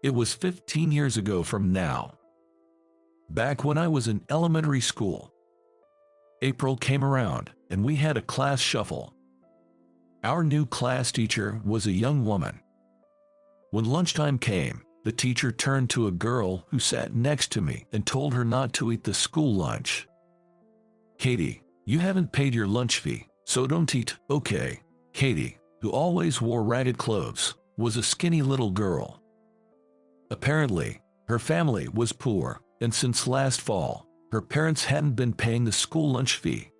It was 15 years ago from now. Back when I was in elementary school. April came around, and we had a class shuffle. Our new class teacher was a young woman. When lunchtime came, the teacher turned to a girl who sat next to me and told her not to eat the school lunch. "Katie, you haven't paid your lunch fee, so don't eat, okay?" Katie, who always wore ragged clothes, was a skinny little girl. Apparently, her family was poor, and since last fall, her parents hadn't been paying the school lunch fee.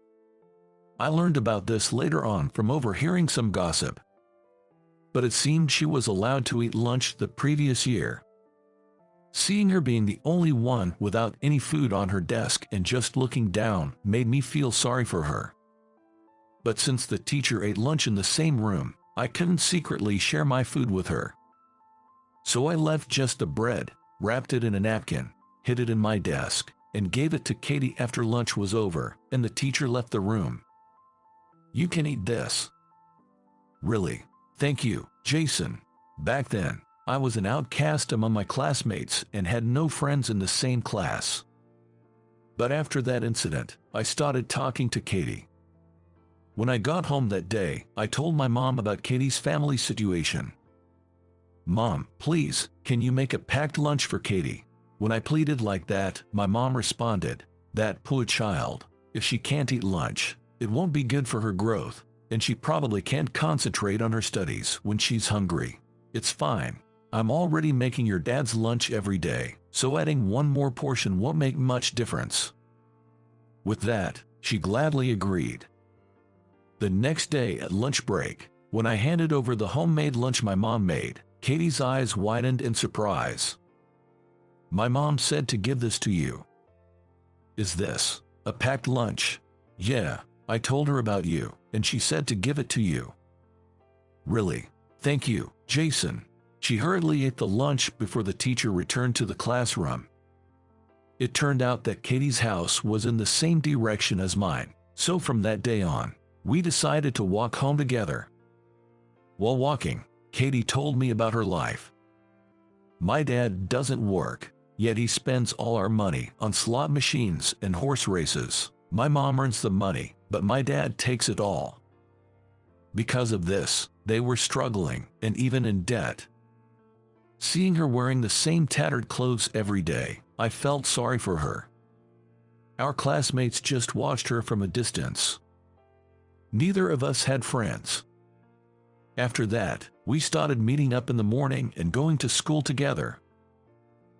I learned about this later on from overhearing some gossip. But it seemed she was allowed to eat lunch the previous year. Seeing her being the only one without any food on her desk and just looking down made me feel sorry for her. But since the teacher ate lunch in the same room, I couldn't secretly share my food with her. So I left just the bread, wrapped it in a napkin, hid it in my desk, and gave it to Katie after lunch was over and the teacher left the room. "You can eat this." "Really? Thank you, Jason." Back then, I was an outcast among my classmates and had no friends in the same class. But after that incident, I started talking to Katie. When I got home that day, I told my mom about Katie's family situation. "Mom, please, can you make a packed lunch for Katie?" When I pleaded like that, my mom responded, "That poor child, if she can't eat lunch, it won't be good for her growth, and she probably can't concentrate on her studies when she's hungry. It's fine. I'm already making your dad's lunch every day, so adding one more portion won't make much difference." With that, she gladly agreed. The next day at lunch break, when I handed over the homemade lunch my mom made, Katie's eyes widened in surprise. "My mom said to give this to you." "Is this a packed lunch?" "Yeah, I told her about you, and she said to give it to you." "Really? Thank you, Jason." She hurriedly ate the lunch before the teacher returned to the classroom. It turned out that Katie's house was in the same direction as mine, so from that day on, we decided to walk home together. While walking, Katie told me about her life. "My dad doesn't work, yet he spends all our money on slot machines and horse races. My mom earns the money, but my dad takes it all. Because of this, they were struggling and even in debt." Seeing her wearing the same tattered clothes every day, I felt sorry for her. Our classmates just watched her from a distance. Neither of us had friends. After that, we started meeting up in the morning and going to school together.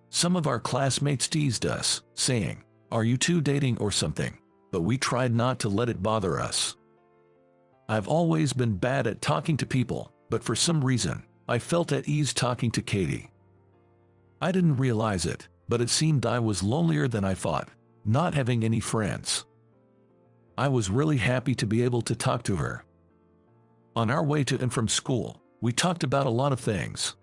Some of our classmates teased us, saying, "Are you two dating or something?" But we tried not to let it bother us. I've always been bad at talking to people, but for some reason, I felt at ease talking to Katie. I didn't realize it, but it seemed I was lonelier than I thought, not having any friends. I was really happy to be able to talk to her. On our way to and from school, we talked about a lot of things.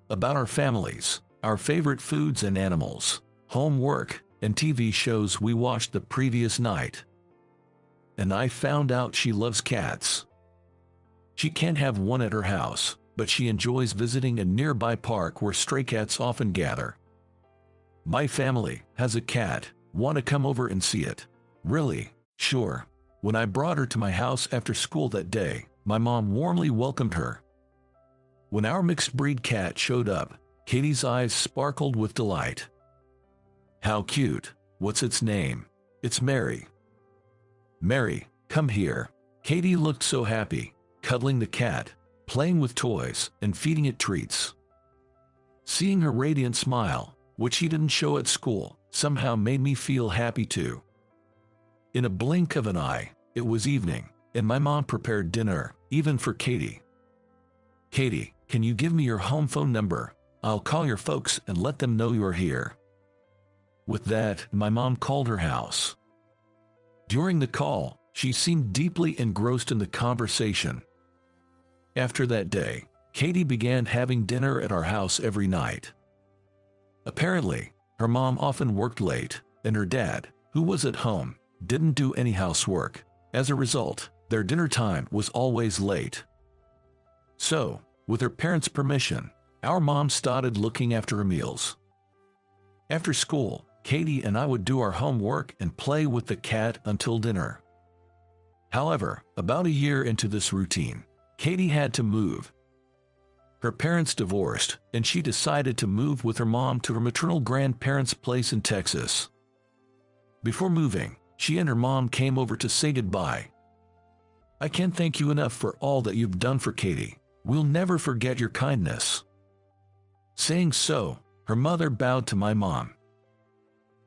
About our families, our favorite foods and animals, homework, and TV shows we watched the previous night. And I found out she loves cats. She can't have one at her house, but she enjoys visiting a nearby park where stray cats often gather. "My family has a cat. Want to come over and see it?" "Really? Sure." When I brought her to my house after school that day, my mom warmly welcomed her. When our mixed-breed cat showed up, Katie's eyes sparkled with delight. "How cute. What's its name?" "It's Mary." "Mary, come here." Katie looked so happy, cuddling the cat, playing with toys, and feeding it treats. Seeing her radiant smile, which she didn't show at school, somehow made me feel happy too. In a blink of an eye, it was evening, and my mom prepared dinner, even for Katie. "Katie, can you give me your home phone number? I'll call your folks and let them know you're here." With that, my mom called her house. During the call, she seemed deeply engrossed in the conversation. After that day, Katie began having dinner at our house every night. Apparently, her mom often worked late, and her dad, who was at home, didn't do any housework. As a result, their dinner time was always late. So, with her parents' permission, Our mom started looking after her meals. After school, Katie and I would do our homework and play with the cat until dinner. However, about a year into this routine, Katie had to move. Her parents divorced, and she decided to move with her mom to her maternal grandparents' place in Texas. Before moving, she and her mom came over to say goodbye. "I can't thank you enough for all that you've done for Katie. We'll never forget your kindness." Saying so, her mother bowed to my mom.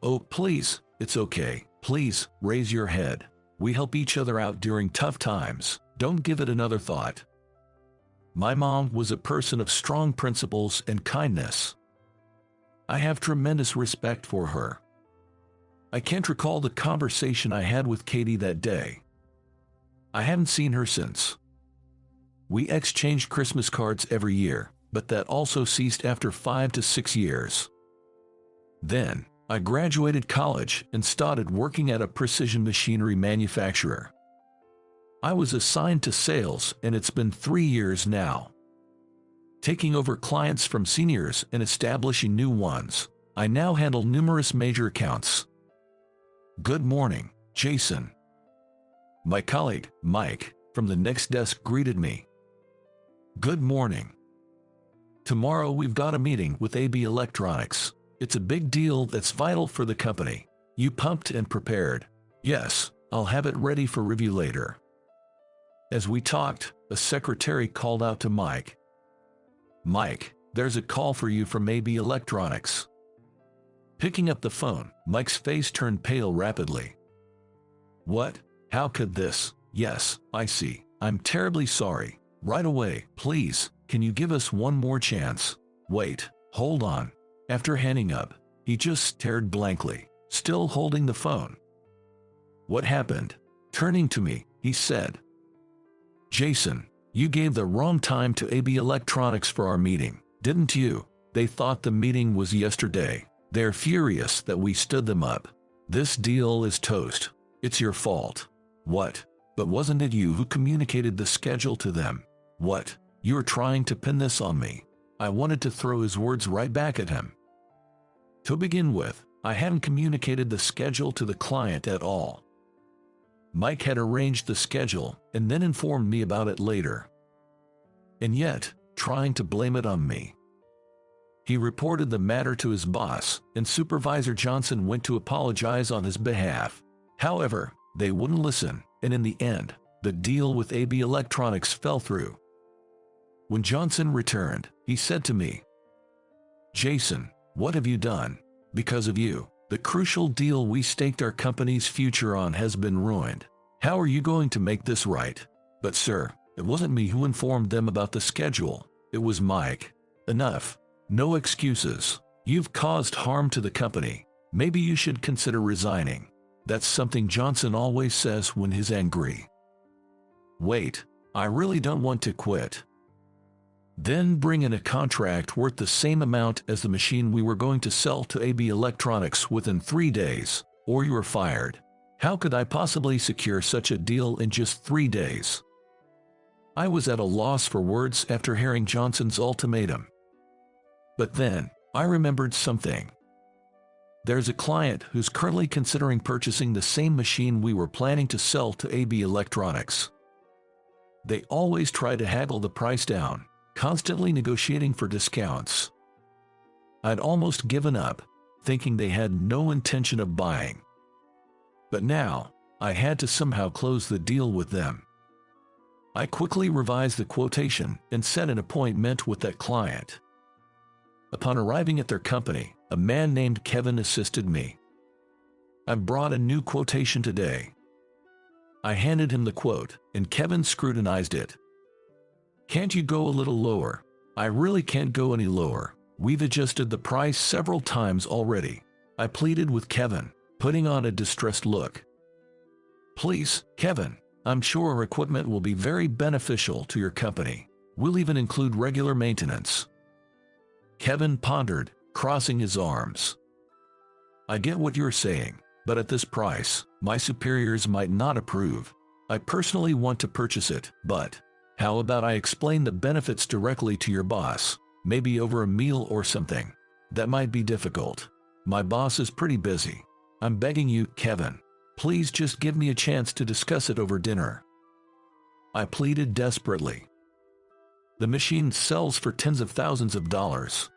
"Oh, please, it's okay. Please, raise your head. We help each other out during tough times. Don't give it another thought." My mom was a person of strong principles and kindness. I have tremendous respect for her. I can't recall the conversation I had with Katie that day. I haven't seen her since. We exchanged Christmas cards every year, but that also ceased after 5 to 6 years. Then, I graduated college and started working at a precision machinery manufacturer. I was assigned to sales, and it's been 3 years now. Taking over clients from seniors and establishing new ones, I now handle numerous major accounts. "Good morning, Jason." My colleague, Mike, from the next desk greeted me. "Good morning. Tomorrow we've got a meeting with AB Electronics. It's a big deal that's vital for the company. You pumped and prepared?" "Yes, I'll have it ready for review later." As we talked, a secretary called out to Mike. "Mike, there's a call for you from AB Electronics." Picking up the phone, Mike's face turned pale rapidly. "What? How could this? Yes, I see. I'm terribly sorry. Right away, please, can you give us one more chance?" "Wait, hold on." After hanging up, he just stared blankly, still holding the phone. "What happened?" Turning to me, he said, "Jason, you gave the wrong time to AB Electronics for our meeting, didn't you? They thought the meeting was yesterday. They're furious that we stood them up. This deal is toast. It's your fault." "What? But wasn't it you who communicated the schedule to them?" "What? You're trying to pin this on me." I wanted to throw his words right back at him. To begin with, I hadn't communicated the schedule to the client at all. Mike had arranged the schedule and then informed me about it later. And yet, trying to blame it on me. He reported the matter to his boss, and Supervisor Johnson went to apologize on his behalf. However, they wouldn't listen, and in the end, the deal with AB Electronics fell through. When Johnson returned, he said to me, "Jason, what have you done? Because of you, the crucial deal we staked our company's future on has been ruined. How are you going to make this right?" "But sir, it wasn't me who informed them about the schedule. It was Mike." "Enough. No excuses. You've caused harm to the company. Maybe you should consider resigning." That's something Johnson always says when he's angry. "Wait, I really don't want to quit." "Then bring in a contract worth the same amount as the machine we were going to sell to AB Electronics within 3 days, or you are fired." How could I possibly secure such a deal in just 3 days? I was at a loss for words after hearing Johnson's ultimatum. But then, I remembered something. There's a client who's currently considering purchasing the same machine we were planning to sell to AB Electronics. They always try to haggle the price down, constantly negotiating for discounts. I'd almost given up, thinking they had no intention of buying. But now, I had to somehow close the deal with them. I quickly revised the quotation and set an appointment with that client. Upon arriving at their company, a man named Kevin assisted me. "I brought a new quotation today." I handed him the quote, and Kevin scrutinized it. "Can't you go a little lower?" "I really can't go any lower. We've adjusted the price several times already," I pleaded with Kevin, putting on a distressed look. "Please, Kevin, I'm sure our equipment will be very beneficial to your company. We'll even include regular maintenance." Kevin pondered, crossing his arms. "I get what you're saying, but at this price, my superiors might not approve. I personally want to purchase it, but how about I explain the benefits directly to your boss? maybe over a meal or something. That might be difficult. My boss is pretty busy. I'm begging you, Kevin. Please just give me a chance to discuss it over dinner. I pleaded desperately. The machine sells for tens of thousands of dollars.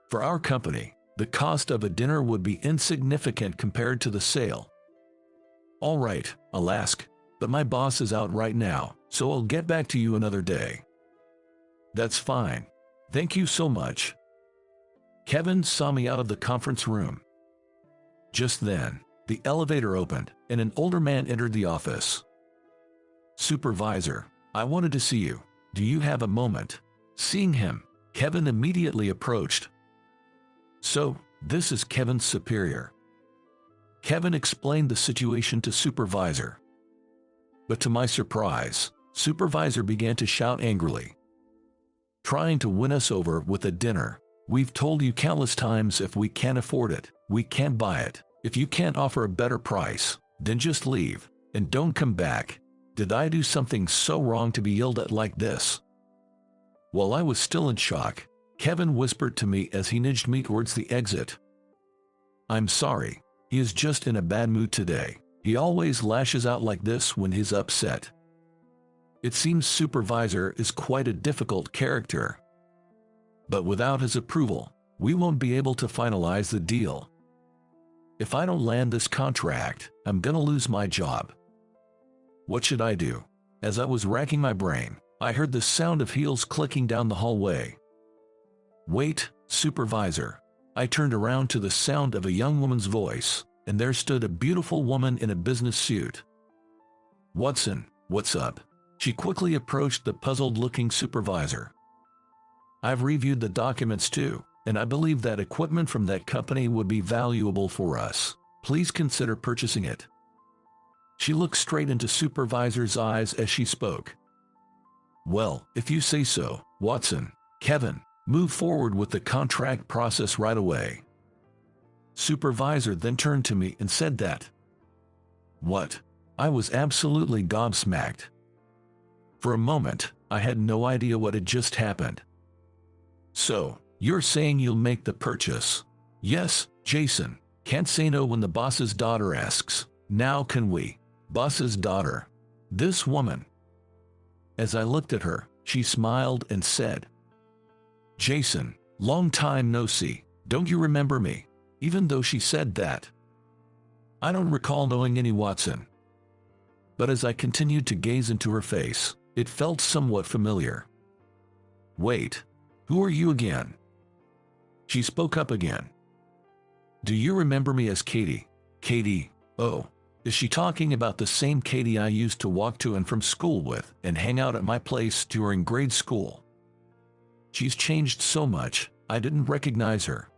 For our company, the cost of a dinner would be insignificant compared to the sale. All right, I'll ask, but my boss is out right now, so I'll get back to you another day. That's fine. Thank you so much. Kevin saw me out of the conference room. Just then, the elevator opened, and an older man entered the office. Supervisor, I wanted to see you. Do you have a moment? Seeing him, Kevin immediately approached. So, this is Kevin's superior. Kevin explained the situation to Supervisor. But to my surprise, Supervisor began to shout angrily. Trying to win us over with a dinner. We've told you countless times if we can't afford it, we can't buy it. If you can't offer a better price, then just leave, and don't come back. Did I do something so wrong to be yelled at like this? While I was still in shock, Kevin whispered to me as he nudged me towards the exit. I'm sorry, he is just in a bad mood today. He always lashes out like this when he's upset. It seems Supervisor is quite a difficult character. But without his approval, we won't be able to finalize the deal. If I don't land this contract, I'm gonna lose my job. What should I do? As I was racking my brain, I heard the sound of heels clicking down the hallway. Wait, Supervisor. I turned around to the sound of a young woman's voice, and there stood a beautiful woman in a business suit. Watson, what's up? She quickly approached the puzzled-looking Supervisor. I've reviewed the documents too, and I believe that equipment from that company would be valuable for us. Please consider purchasing it. She looked straight into Supervisor's eyes as she spoke. Well, if you say so, Watson. Kevin, move forward with the contract process right away. Supervisor then turned to me and said that. What? I was absolutely gobsmacked. For a moment, I had no idea what had just happened. So, you're saying you'll make the purchase? Yes, Jason. Can't say no when the boss's daughter asks. Now can we? Boss's daughter. This woman. As I looked at her, she smiled and said, Jason, long time no see. Don't you remember me? Even though she said that. I don't recall knowing any Watson. But as I continued to gaze into her face, it felt somewhat familiar. Wait, who are you again? She spoke up again. Do you remember me as Katie? Katie, oh, is she talking about the same Katie I used to walk to and from school with and hang out at my place during grade school? She's changed so much, I didn't recognize her.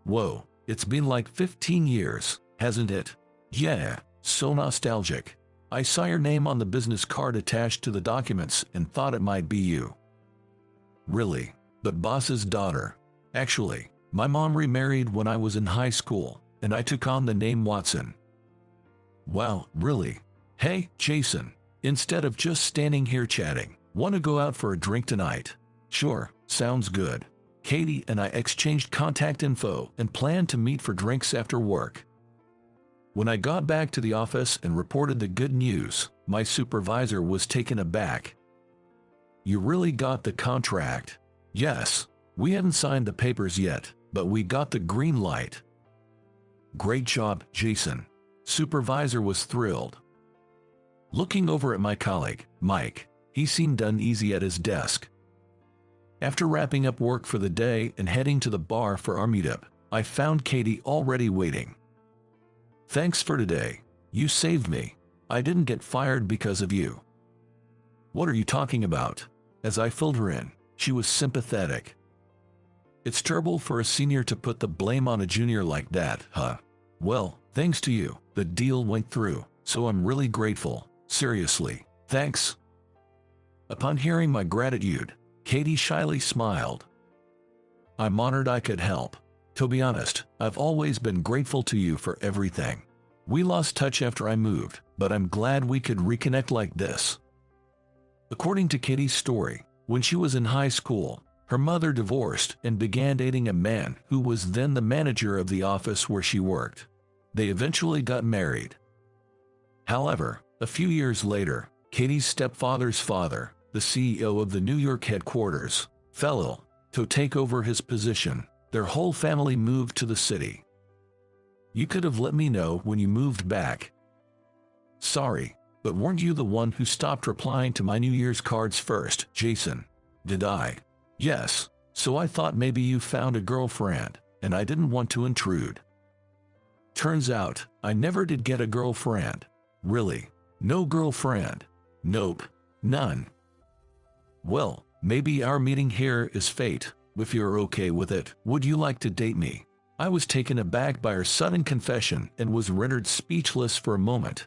Whoa, it's been like 15 years, hasn't it? Yeah, so nostalgic. I saw your name on the business card attached to the documents and thought it might be you. Really? But boss's daughter. Actually, my mom remarried when I was in high school, and I took on the name Watson. Wow, really? Hey, Jason, instead of just standing here chatting, want to go out for a drink tonight? Sure, sounds good. Katie and I exchanged contact info and planned to meet for drinks after work. When I got back to the office and reported the good news, my supervisor was taken aback. You really got the contract? Yes, we haven't signed the papers yet, but we got the green light. Great job, Jason. Supervisor was thrilled. Looking over at my colleague, Mike, he seemed uneasy at his desk. After wrapping up work for the day and heading to the bar for our meetup, I found Katie already waiting. Thanks for today. You saved me. I didn't get fired because of you. What are you talking about? As I filled her in, she was sympathetic. It's terrible for a senior to put the blame on a junior like that, huh? Well, thanks to you, the deal went through, so I'm really grateful. Seriously, thanks. Upon hearing my gratitude, Katie shyly smiled. I'm honored I could help. To be honest, I've always been grateful to you for everything. We lost touch after I moved, but I'm glad we could reconnect like this. According to Katie's story, when she was in high school, Her mother divorced and began dating a man who was then the manager of the office where she worked. They eventually got married. However, a few years later, Katie's stepfather's father, the CEO of the New York headquarters, fell ill. To take over his position, their whole family moved to the city. You could have let me know when you moved back. Sorry, but weren't you the one who stopped replying to my New Year's cards first, Jason? Did I? Yes, so I thought maybe you found a girlfriend, and I didn't want to intrude. Turns out, I never did get a girlfriend. Really? No girlfriend? Nope, none. Well, maybe our meeting here is fate. If you're okay with it, would you like to date me? I was taken aback by her sudden confession and was rendered speechless for a moment.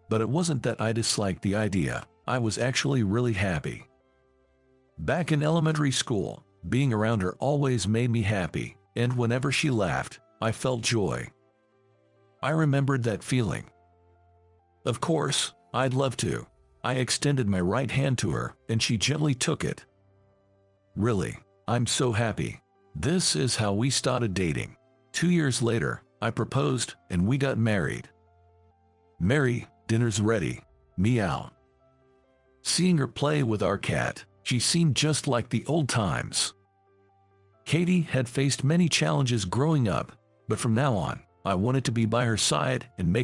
But it wasn't that I disliked the idea, I was actually really happy. Back in elementary school, being around her always made me happy, and whenever she laughed, I felt joy. I remembered that feeling. Of course, I'd love to. I extended my right hand to her, and she gently took it. Really, I'm so happy. This is how we started dating. 2 years later, I proposed, and we got married. Mary, dinner's ready. Meow. Seeing her play with our cat, she seemed just like the old times. Katie had faced many challenges growing up, but from now on, I wanted to be by her side and make